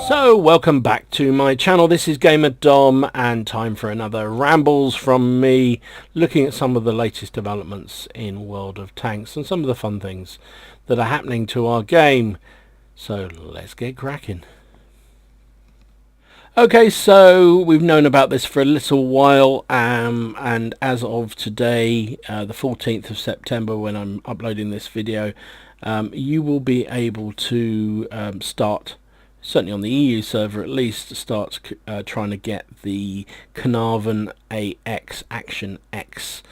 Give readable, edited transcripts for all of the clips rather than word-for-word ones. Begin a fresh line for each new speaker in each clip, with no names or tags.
So welcome back to my channel. This is Gamer Dom and time for another rambles from me, looking at some of the latest developments in World of Tanks and some of the fun things that are happening to our game. So let's get cracking. Okay, so we've known about this for a little while, and as of today, the 14th of September, when I'm uploading this video, you will be able to start, certainly on the EU server at least, start trying to get the Carnarvon AX Action X,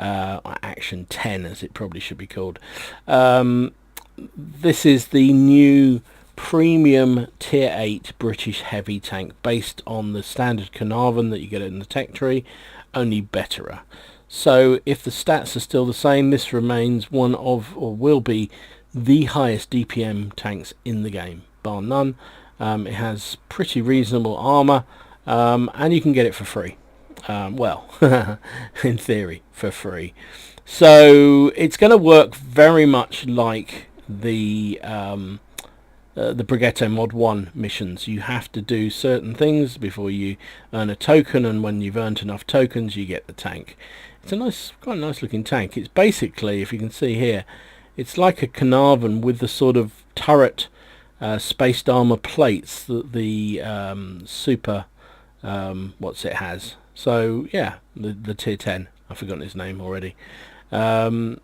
Action 10 as it probably should be called. This is the new premium tier 8 British heavy tank based on the standard Carnarvon that you get in the tech tree, only betterer. So if the stats are still the same, this remains one of, or will be, the highest DPM tanks in the game, bar none. It has pretty reasonable armor, and you can get it for free. Well, in theory, for free. So it's going to work very much like the Brigetto Mod 1 missions. You have to do certain things before you earn a token, and when you've earned enough tokens you get the tank. It's a nice, quite a nice looking tank. It's basically, if you can see here, it's like a Carnarvon with the sort of turret spaced armor plates that the super what's it has. So yeah, the tier 10, I've forgotten his name already. So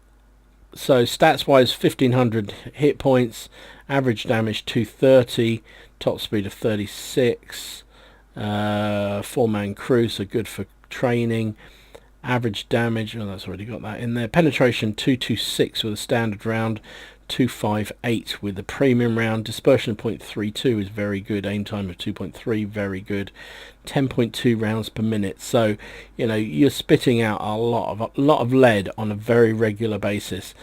stats wise, 1500 hit points, average damage 230, top speed of 36, 4-man crew, so good for training. Average damage, oh that's already got that in there. Penetration 226 with a standard round, 258 with the premium round. Dispersion of 0.32 is very good. Aim time of 2.3, very good. 10.2 rounds per minute. So you know you're spitting out a lot of lead on a very regular basis,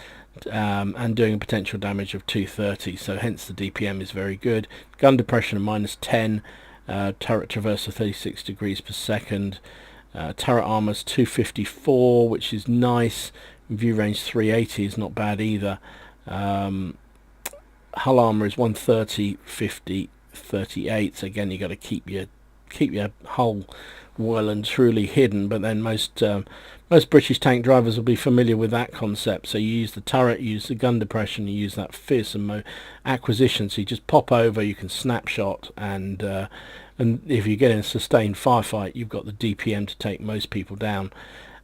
and doing a potential damage of 230. So hence the DPM is very good. Gun depression of -10. Turret traverse of 36 degrees per second. Turret armor's 254, which is nice. View range 380 is not bad either. Hull armor is 130, 50, 38. So again, you got to keep your hull well and truly hidden. But then most British tank drivers will be familiar with that concept. So you use the turret, you use the gun depression, you use that fearsome acquisition. So you just pop over, you can snapshot, and if you get in a sustained firefight, you've got the DPM to take most people down.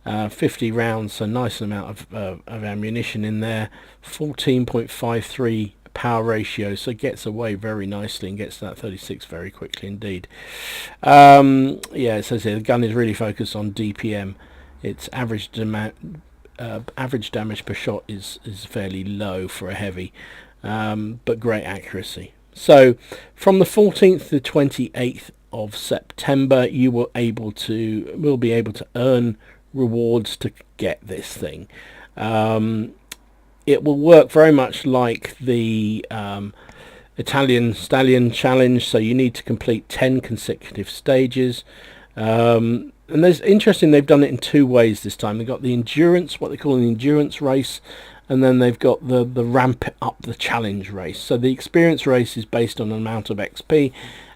50 rounds, so nice amount of ammunition in there. 14.53 power ratio, so it gets away very nicely and gets to that 36 very quickly indeed. Yeah, it says here the gun is really focused on DPM. Its average damage per shot is fairly low for a heavy, but great accuracy. So from the 14th to 28th of September, you will be able to earn rewards to get this thing. It will work very much like the Italian Stallion Challenge, so you need to complete 10 consecutive stages. And there's interesting, they've done it in two ways this time. They've got the endurance, what they call an endurance race, and then they've got the ramp up the challenge race. So the experience race is based on an amount of XP,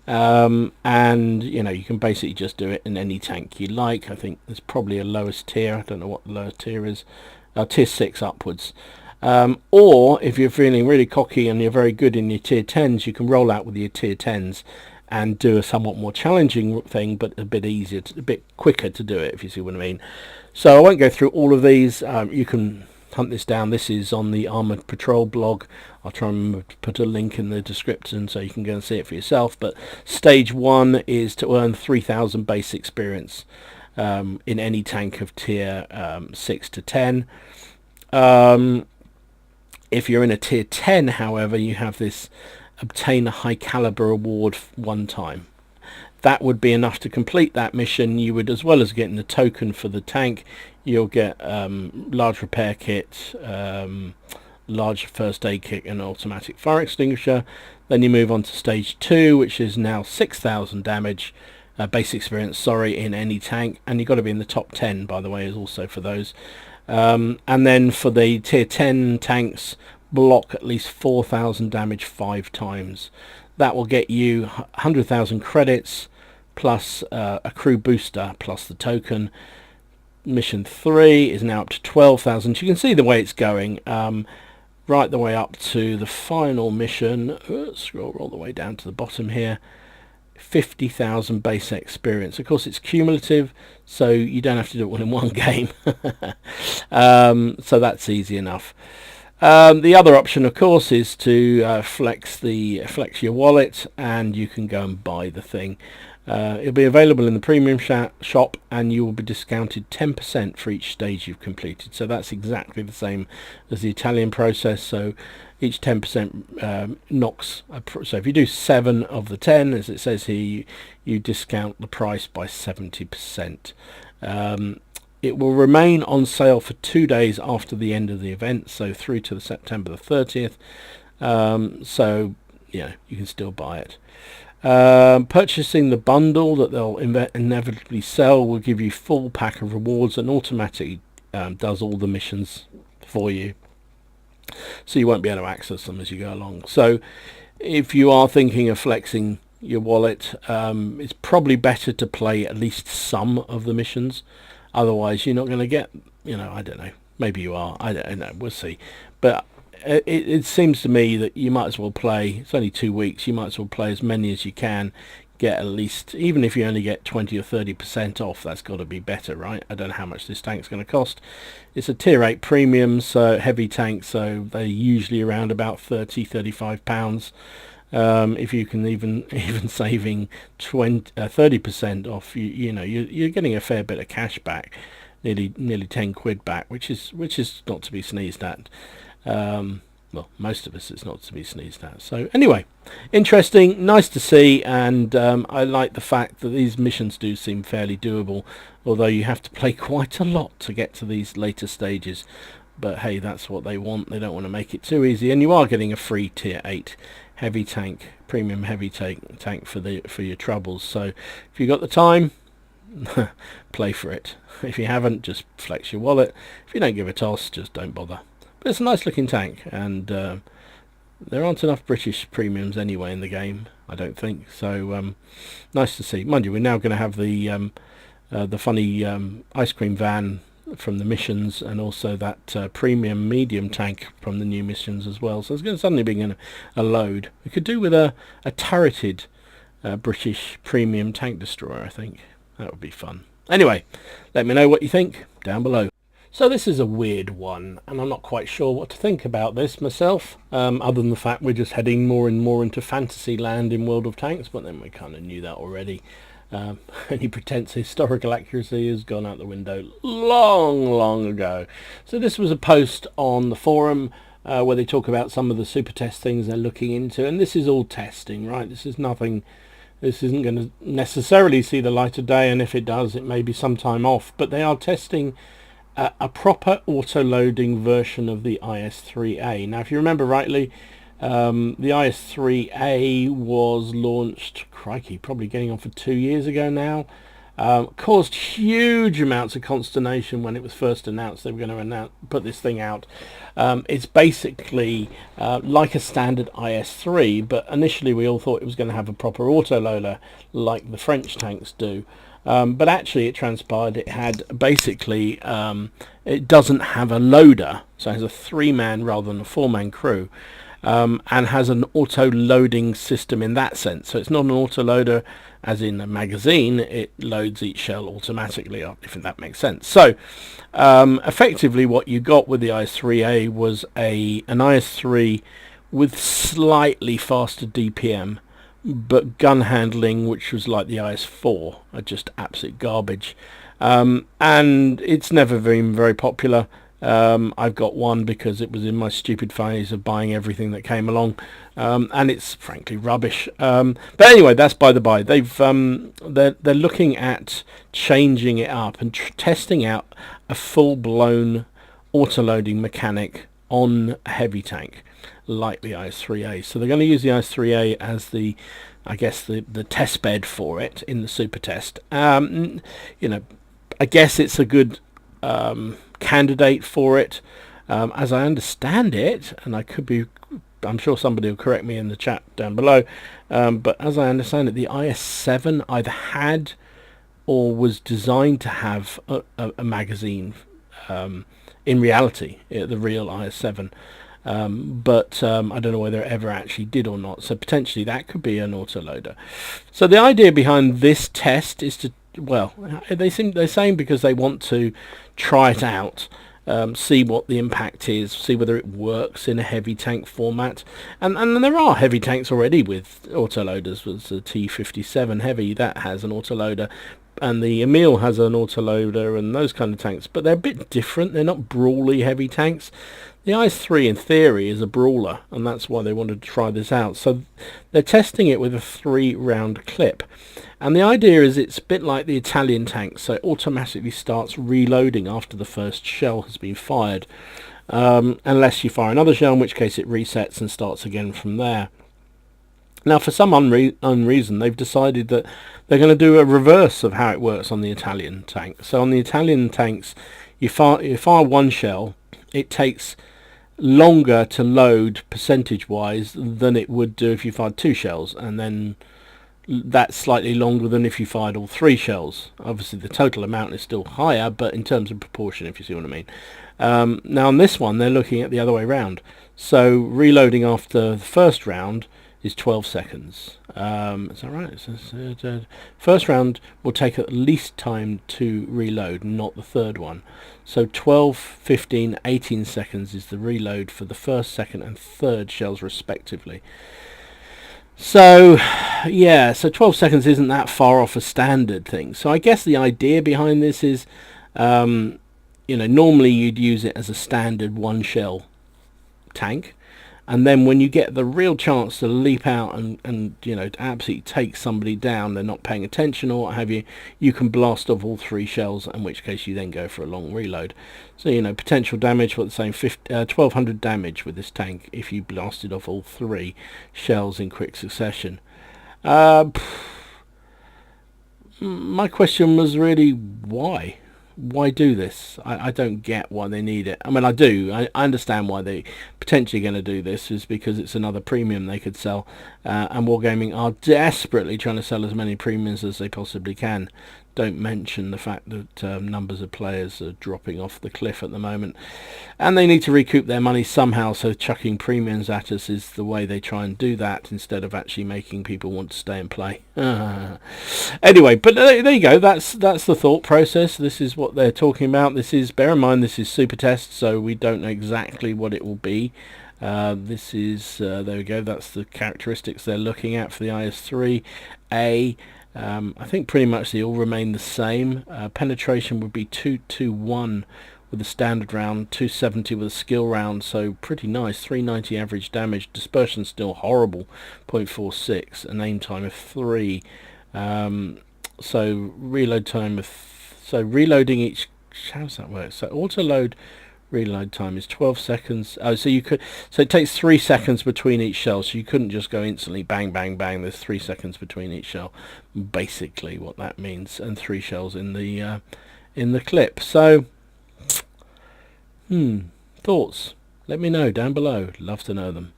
and you know you can basically just do it in any tank you like. I think there's probably a lowest tier. I don't know what the lowest tier is. Tier 6 upwards. Or if you're feeling really cocky and you're very good in your tier 10s, you can roll out with your tier 10s and do a somewhat more challenging thing, but a bit easier, a bit quicker to do it, if you see what I mean. So I won't go through all of these. You can hunt this down. This is on the Armored Patrol blog. I'll try and put a link in the description so you can go and see it for yourself. But stage 1 is to earn 3,000 base experience in any tank of tier 6 to 10. If you're in a tier 10, however, you have this obtain a high caliber award one time. That would be enough to complete that mission. You would, as well as getting the token for the tank, you'll get large repair kit, large first aid kit, and automatic fire extinguisher. Then you move on to stage 2, which is now 6,000 damage, base experience, in any tank, and you've got to be in the top 10, by the way, is also for those. And then for the tier 10 tanks, block at least 4,000 damage 5 times. That will get you 100,000 credits plus a crew booster plus the token. Mission 3 is now up to 12,000. You can see the way it's going, right the way up to the final mission. Scroll all the way down to the bottom here. 50,000 base experience. Of course, it's cumulative, so you don't have to do it all in one game. So that's easy enough. The other option, of course, is to flex your wallet, and you can go and buy the thing. It'll be available in the premium shop, and you will be discounted 10% for each stage you've completed. So that's exactly the same as the Italian process. So each 10% knocks. So if you do 7 of the 10, as it says here, you discount the price by 70%. It will remain on sale for 2 days after the end of the event, so through to September the 30th. So yeah, you can still buy it. Purchasing the bundle that they'll inevitably sell will give you full pack of rewards and automatically does all the missions for you, so you won't be able to access them as you go along. So if you are thinking of flexing your wallet, it's probably better to play at least some of the missions. Otherwise you're not going to get, I don't know, maybe you are, I don't know, we'll see. But it seems to me that you might as well play, it's only 2 weeks, you might as well play as many as you can, get at least, even if you only get 20 or 30% off, that's got to be better, right? I don't know how much this tank's going to cost. It's a tier 8 premium, so heavy tank, so they're usually around about 35 pounds. If you can even saving 30% off, you're getting a fair bit of cash back, nearly 10 quid back, which is not to be sneezed at. Well, most of us, it's not to be sneezed at. So anyway, interesting, nice to see, and I like the fact that these missions do seem fairly doable, although you have to play quite a lot to get to these later stages. But hey, that's what they want. They don't want to make it too easy, and you are getting a free tier 8 heavy tank, premium heavy tank for your troubles. So if you got the time, play for it. If you haven't, just flex your wallet. If you don't give a toss, just don't bother. But it's a nice looking tank, and there aren't enough British premiums anyway in the game, I don't think. So nice to see. Mind you, we're now going to have the funny ice cream van from the missions, and also that premium medium tank from the new missions as well. So it's going to suddenly be a load. We could do with a turreted British premium tank destroyer, I think. That would be fun. Anyway, let me know what you think down below. So this is a weird one, and I'm not quite sure what to think about this myself, other than the fact we're just heading more and more into fantasy land in World of Tanks, but then we kind of knew that already. Any pretense of historical accuracy has gone out the window long ago. So this was a post on the forum where they talk about some of the super test things they're looking into, and this is all testing, right? This isn't going to necessarily see the light of day, and if it does, it may be some time off, but they are testing a proper auto-loading version of the IS-3A. Now, if you remember rightly, the IS-3A was launched, crikey, probably getting on for 2 years ago now. Caused huge amounts of consternation when it was first announced they were going to put this thing out. It's basically like a standard IS-3, but initially we all thought it was going to have a proper autoloader like the French tanks do. But actually it transpired it had basically, it doesn't have a loader, so it has a 3-man rather than a 4-man crew. And has an auto-loading system in that sense. So it's not an autoloader as in a magazine, it loads each shell automatically, if that makes sense. So effectively what you got with the IS-3A was an IS-3 with slightly faster DPM, but gun handling, which was like the IS-4, are just absolute garbage. And it's never been very popular. I've got one because it was in my stupid phase of buying everything that came along, and it's frankly rubbish. But anyway, that's by the by. They're looking at changing it up and testing out a full-blown autoloading mechanic on a heavy tank like the IS-3A. So they're going to use the IS-3A as the test bed for it in the super test. I guess it's a good candidate for it, as I understand it, and I could be I'm sure somebody will correct me in the chat down below. But as I understand it, the IS-7 either had or was designed to have a magazine. In reality, the real IS-7. But I don't know whether it ever actually did or not. So potentially that could be an autoloader. So the idea behind this test is to, well, they're saying because they want to try it out, see what the impact is, see whether it works in a heavy tank format. And there are heavy tanks already with autoloaders. With the T-57 heavy, that has an autoloader. And the Emil has an autoloader and those kind of tanks, but they're a bit different. They're not brawly heavy tanks. The IS-3 in theory is a brawler, and that's why they wanted to try this out. So they're testing it with a 3-round clip, and the idea is it's a bit like the Italian tanks, so it automatically starts reloading after the first shell has been fired, unless you fire another shell, in which case it resets and starts again from there. Now, for some reason, they've decided that they're going to do a reverse of how it works on the Italian tank. So on the Italian tanks, you fire one shell, it takes longer to load percentage-wise than it would do if you fired 2 shells, and then that's slightly longer than if you fired all 3 shells. Obviously, the total amount is still higher, but in terms of proportion, if you see what I mean. Now, on this one, they're looking at the other way around. So reloading after the first round is 12 seconds. Is that right? First round will take at least time to reload, not the third one. So 12, 15, 18 seconds is the reload for the first, second and third shells respectively. So yeah, so 12 seconds isn't that far off a standard thing. So I guess the idea behind this is, normally you'd use it as a standard 1 shell tank. And then when you get the real chance to leap out and to absolutely take somebody down, they're not paying attention or what have you, you can blast off all 3 shells, in which case you then go for a long reload. So, potential damage, what they're saying, 1200 damage with this tank if you blasted off all 3 shells in quick succession. My question was really, why? Why do this? I don't get why they need it. I mean, I do. I understand why they potentially going to do this, is because it's another premium they could sell, and Wargaming are desperately trying to sell as many premiums as they possibly can. Don't mention the fact that numbers of players are dropping off the cliff at the moment, and they need to recoup their money somehow, so chucking premiums at us is the way they try and do that, instead of actually making people want to stay and play. Anyway, but there you go. That's the thought process. This is what they're talking about. This is, bear in mind, this is super test, so we don't know exactly what it will be. This is there we go. That's the characteristics they're looking at for the IS-3A. I think pretty much they all remain the same. Penetration would be 221 with a standard round, 270 with a skill round, so pretty nice. 390 average damage. Dispersion still horrible, 0.46, an aim time of 3. So reload time so reloading each, how does that work? So auto load reload time is 12 seconds. So it takes 3 seconds between each shell, so you couldn't just go instantly bang bang bang. There's 3 seconds between each shell, basically what that means, and 3 shells in the clip. So thoughts, let me know down below. Love to know them.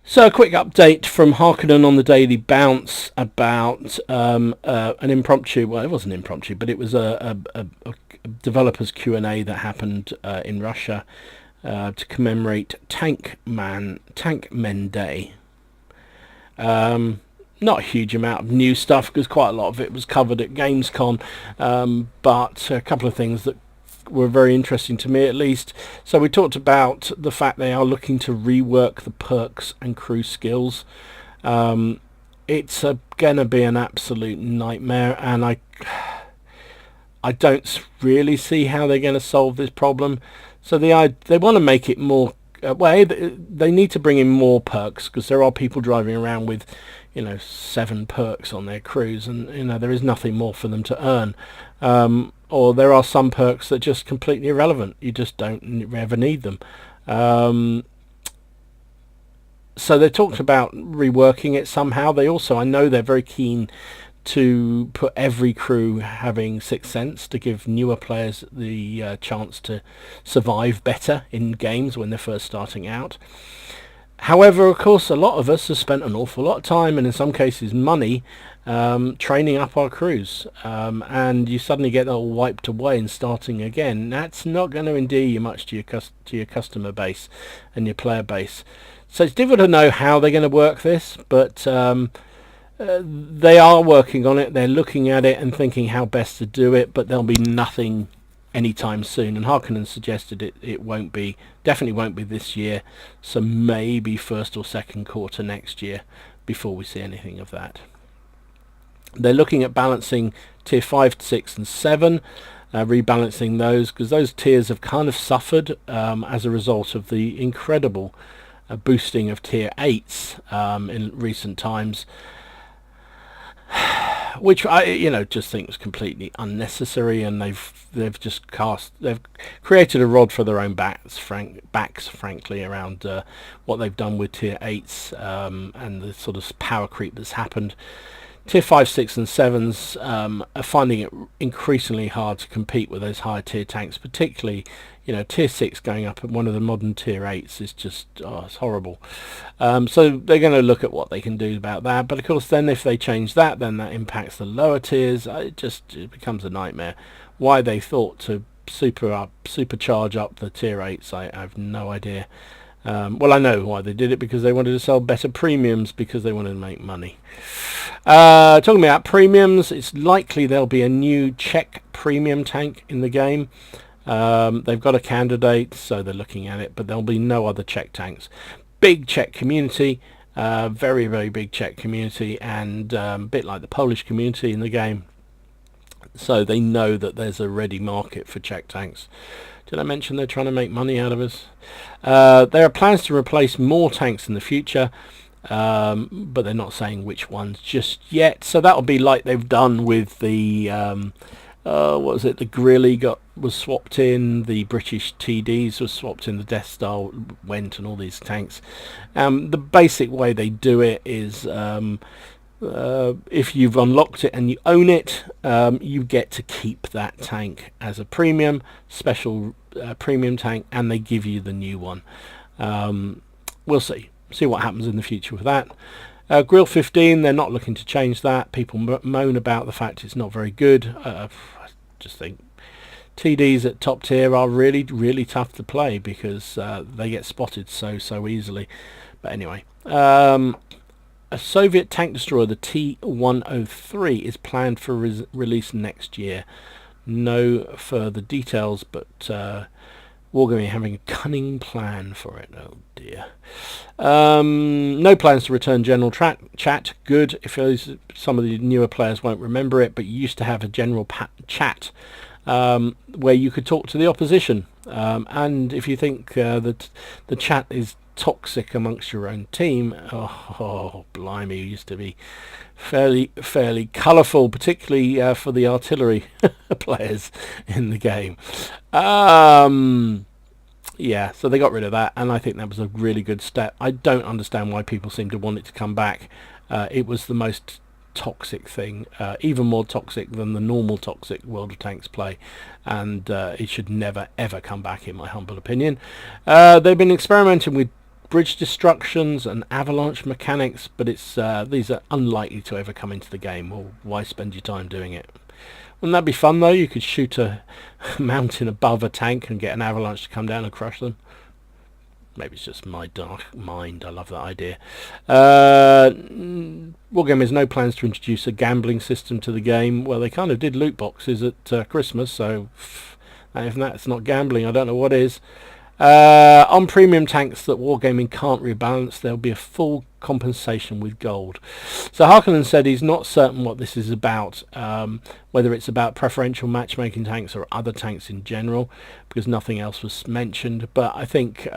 So a quick update from Harkonnen on the Daily Bounce about an impromptu, well, it wasn't impromptu, but it was a developers Q&A that happened in Russia to commemorate Tank Men Day. Not a huge amount of new stuff, because quite a lot of it was covered at Gamescom, but a couple of things that were very interesting to me, at least. So we talked about the fact they are looking to rework the perks and crew skills. It's gonna be an absolute nightmare, and I don't really see how they're going to solve this problem. So they want to make it more they need to bring in more perks, because there are people driving around with 7 perks on their crews, and there is nothing more for them to earn. Or there are some perks that are just completely irrelevant. You just don't ever need them. So they talked about reworking it somehow. They also, I know they're very keen to put every crew having 6th sense, to give newer players the chance to survive better in games when they're first starting out. However, of course, a lot of us have spent an awful lot of time, and in some cases money, training up our crews, and you suddenly get all wiped away and starting again. That's not going to endear you much to your customer base and your player base. So it's difficult to know how they're going to work this, but they are working on it. They're looking at it and thinking how best to do it, but there'll be nothing anytime soon. And Harkonnen suggested it definitely won't be this year, so maybe first or second quarter next year before we see anything of that. They're looking at balancing tier 5, 6 and 7, rebalancing those, because those tiers have kind of suffered as a result of the incredible boosting of tier 8s in recent times, which I just think was completely unnecessary, and they've created a rod for their own backs, frankly, around what they've done with tier 8s and the sort of power creep that's happened. Tier 5, 6 and 7s are finding it increasingly hard to compete with those higher tier tanks, particularly tier 6 going up at one of the modern tier 8s is just, it's horrible. So they're going to look at what they can do about that, but of course then if they change that, then that impacts the lower tiers. It becomes a nightmare. Why they thought to supercharge up the tier 8s, I have no idea. Well, I know why they did it, because they wanted to sell better premiums, because they wanted to make money. Talking about premiums, it's likely there'll be a new Czech premium tank in the game. They've got a candidate, so they're looking at it, but there'll be no other Czech tanks. Big Czech community, very, very big Czech community, and a bit like the Polish community in the game. So they know that there's a ready market for Czech tanks. Did I mention they're trying to make money out of us? There are plans to replace more tanks in the future, but they're not saying which ones just yet. So that'll be like they've done with the what was it? The Grilly was swapped in, the British TDs was swapped in, the Death Star went, and all these tanks. The basic way they do it is if you've unlocked it and you own it, you get to keep that tank as a special premium tank, and they give you the new one. We'll see what happens in the future with that. Grill 15, they're not looking to change that. People moan about the fact it's not very good. I just think TDs at top tier are really, really tough to play, because they get spotted so easily. But anyway, a Soviet tank destroyer, the T-103, is planned for release next year. No further details, but we're going to be having a cunning plan for it. Oh dear. No plans to return general chat. Good. If some of the newer players won't remember it, but you used to have a general chat where you could talk to the opposition. And if you think that the chat is toxic amongst your own team, oh blimey, it used to be fairly colourful, particularly for the artillery players in the game. Yeah, so they got rid of that, and I think that was a really good step. I don't understand why people seem to want it to come back. It was the most toxic thing, even more toxic than the normal toxic World of Tanks play, and it should never ever come back, in my humble opinion. They've been experimenting with bridge destructions and avalanche mechanics, but these are unlikely to ever come into the game. Well, why spend your time doing it? Wouldn't that be fun though? You could shoot a mountain above a tank and get an avalanche to come down and crush them. Maybe it's just my dark mind. I love that idea. Wargame has no plans to introduce a gambling system to the game. Well, they kind of did loot boxes at Christmas, so if that's not gambling, I don't know what is. On premium tanks that Wargaming can't rebalance, there'll be a full compensation with gold. So Harkonnen said he's not certain what this is about, whether it's about preferential matchmaking tanks or other tanks in general, because nothing else was mentioned. But I think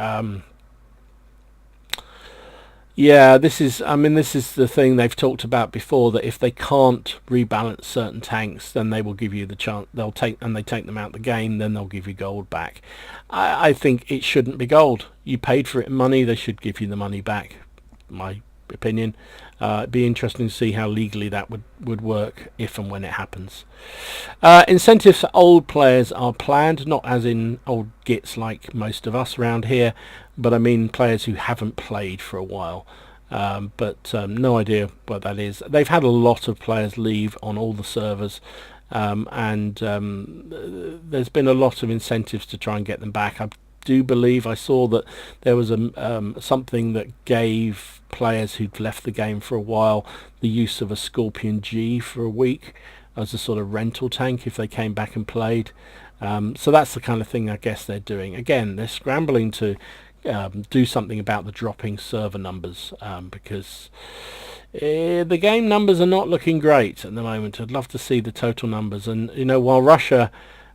yeah, this is the thing they've talked about before, that if they can't rebalance certain tanks, then they will give you the chance. They take them out the game, then they'll give you gold back. I think it shouldn't be gold. You paid for it in money, they should give you the money back, my opinion. It'd be interesting to see how legally that would work if and when it happens. Incentives for old players are planned, not as in old gits like most of us around here. but I mean players who haven't played for a while. But no idea what that is. They've had a lot of players leave on all the servers, and there's been a lot of incentives to try and get them back. I do believe I saw that there was something that gave players who'd left the game for a while the use of a Scorpion G for a week as a sort of rental tank if they came back and played. So that's the kind of thing I guess they're doing. Again, they're scrambling to do something about the dropping server numbers, because the game numbers are not looking great at the moment. I'd love to see the total numbers, and while Russia,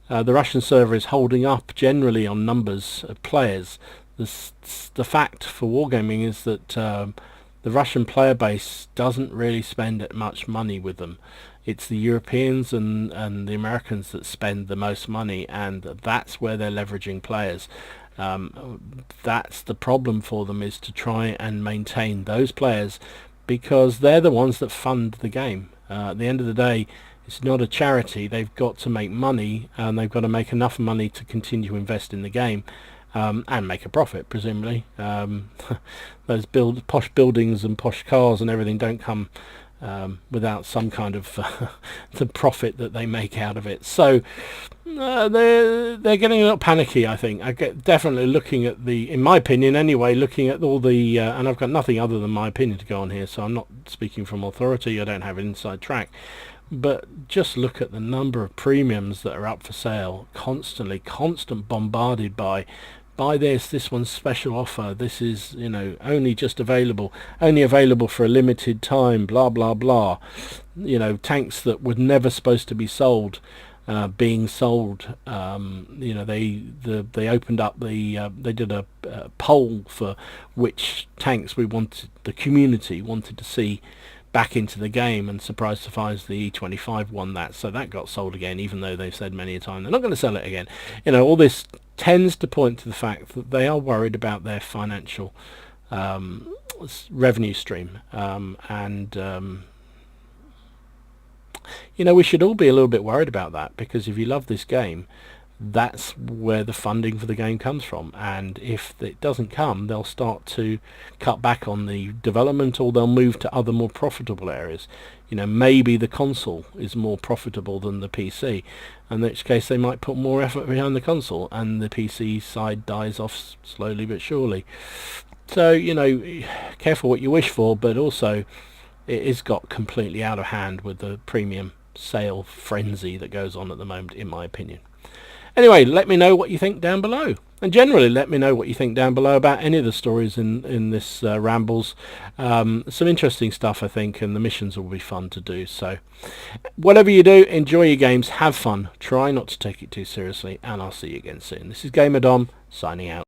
the Russian server is holding up generally on numbers of players, the fact for Wargaming is that the Russian player base doesn't really spend much money with them. It's the Europeans and the Americans that spend the most money, and that's where they're leveraging players. That's the problem for them, is to try and maintain those players, because they're the ones that fund the game. At the end of the day, it's not a charity. They've got to make money, and they've got to make enough money to continue to invest in the game, and make a profit, presumably. Those posh buildings and posh cars and everything don't come without some kind of the profit that they make out of it. So they're getting a little panicky, I think. I get definitely looking at in my opinion anyway, looking at all the and I've got nothing other than my opinion to go on here, so I'm not speaking from authority. I don't have an inside track, but just look at the number of premiums that are up for sale, constant bombarded by buy this one's special offer, this is only available for a limited time, blah blah blah. Tanks that were never supposed to be sold being sold. They opened up they did a poll for which tanks the community wanted to see back into the game, and surprise the E25 won that, so that got sold again, even though they've said many a time they're not going to sell it again. All this tends to point to the fact that they are worried about their financial revenue stream, and we should all be a little bit worried about that, because if you love this game, that's where the funding for the game comes from, and if it doesn't come, they'll start to cut back on the development, or they'll move to other more profitable areas. Maybe the console is more profitable than the PC, in which case they might put more effort behind the console, and the PC side dies off slowly but surely. So careful what you wish for, but also it has got completely out of hand with the premium sale frenzy that goes on at the moment, in my opinion. Anyway, let me know what you think down below, and generally let me know what you think down below about any of the stories in this Rambles. Some interesting stuff, I think, and the missions will be fun to do. So whatever you do, enjoy your games, have fun, try not to take it too seriously, and I'll see you again soon. This is Gamer Dom, signing out.